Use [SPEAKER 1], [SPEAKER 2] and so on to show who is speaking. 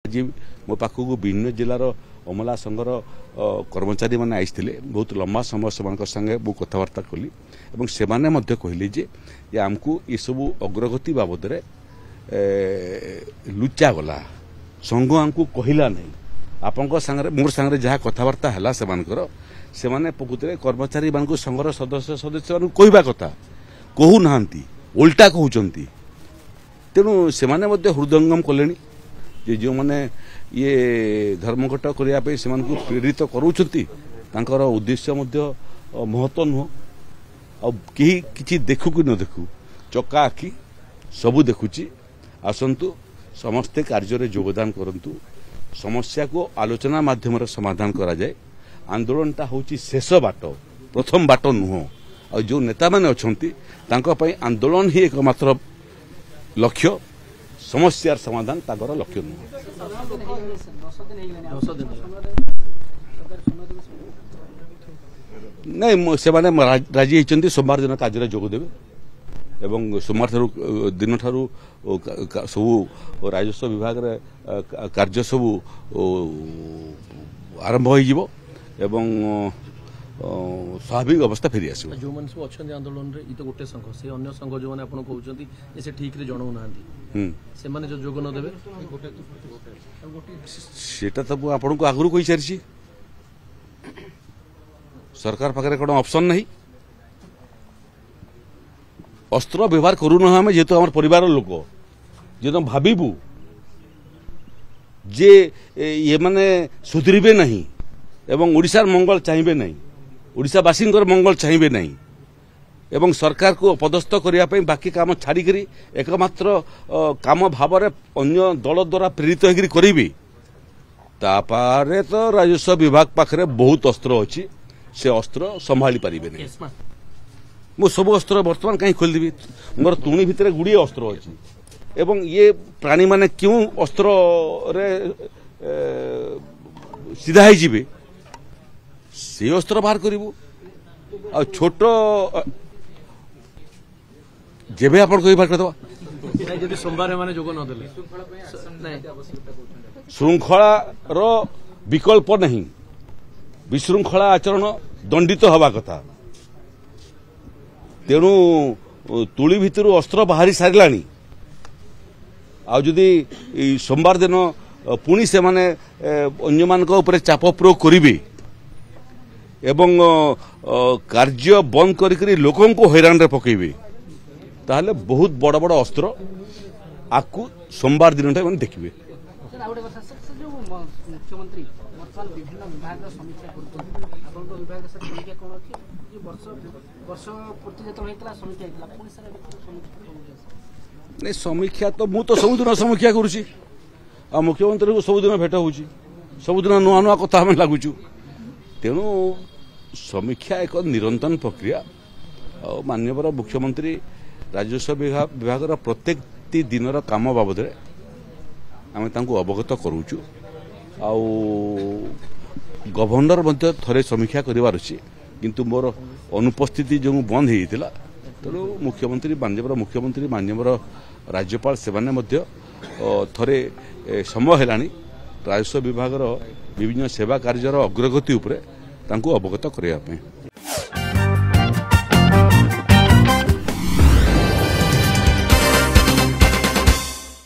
[SPEAKER 1] आज मो पाखक विभिन्न जिलार अमला संघर कर्मचारी मैंने आईते बहुत लंबा समय से कथबार्ता कली से कहले जे आमको ये सब अग्रगति बाबद लुचा गला संघ आमको कहला नहीं आपण मोर सांगे जहाँ कथबार्ता है से प्रकृत में कर्मचारी मान संघर सदस्य सदस्य कहवा कथा कहूना उल्टा कहते तेणु से हृदयंगम कले जो मैंने ये धर्मघट करने से प्रेरित कर उद्देश्य महत्व नुह आई कि देखू कि न देखू चका आखि सबू देखुची आसतु समस्ते कार्य योगदान करंतु समस्या को आलोचना माध्यम समाधान करा जाए आंदोलनटा हूँ शेष बाट प्रथम बाट नुह और जो नेता मैंने अच्छा आंदोलन ही एकमात्र लक्ष्य समस्यार समाधान ताकर लक्ष्य नुह नहीं से राजी होती सोमवार दिन कार्य जोगदेवे एवं सोमवार दिन ठारू सब राजस्व विभाग कार्य सब आरंभ हो स्वाभाविक अवस्था फेरी आस
[SPEAKER 2] जो मैंने सब अच्छा आंदोलन रे तो गोटे संघ से अन्य संघ जो मैंने आपको कहते से ठीक रे जनाऊ ना से माने जो जोग न देबे
[SPEAKER 1] सेटा तो आपन को आगु कहि सारी सरकार पाखे कौन ऑप्शन नहीं अस्त्र व्यवहार करूँ आम जेहेतु आम परिवार लोक जो भावु जे ये माने सुधरबे नहीं एवं ओडिशार मंगल चाहिए नहीं ओडिशावासी मंगल चाहिए नहीं एवं सरकार को पदस्थ करने बाकी काम छाड़ी एकमात्र काम भाव अन्य दल द्वारा प्रेरित होकर करी तापारे तो राजस्व विभाग पाखे बहुत अस्त्र अच्छी से अस्त्र संभाली पारे नहीं मो सब अस्त्र बर्तमान कहीं खोलदेवी मोर तुणी भितर गुड़िए अस्त्र अच्छी एवं ये प्राणी माने क्यों अस्त्र रे सीधा ही जीवे से अस्त्र बाहर करू आ छोट जेबे आपण कहि बार करदवा
[SPEAKER 2] जदि सोमवार माने जोग न देले
[SPEAKER 1] श्रृंखला रो विकल्प नहीं विशृंखला आचरण दंडित हवा कथा तेणु तुली भितर अस्त्र बाहरी सारिलानी आदि सोमवार दिन पुणी से माने अन्य मानक ऊपर चाप प्रयोग करिवे एवं कार्य बंद करी लोकों को हैरान रे पकेबे ताहले बहुत बड़ बड़ अस्त्र आकु सोमवार दिन मैंने देखिए
[SPEAKER 3] मुख्यमंत्री वर्तमान विभिन्न विभाग समीक्षा
[SPEAKER 1] नहीं समीक्षा तो मु तो सबुदिन समीक्षा करुँची आ मुख्यमंत्री को सबुदिन भेट हो सबुदिन नुआ नुआ कथा आम लगुचु तेणु समीक्षा एक निरंतर प्रक्रिया और माननीय मुख्यमंत्री राजस्व विभाग प्रत्येक दिन काम बाबद आम अवगत करुचु गवर्नर मध्य थरे समीक्षा करिवार अछि किंतु मोर अनुपस्थिति जो बंद होता तेणु मुख्यमंत्री माननीय राज्यपाल से थरे समय है राजस्व विभाग विभिन्न सेवा कार्यर अग्रगति उपरे अवगत करने।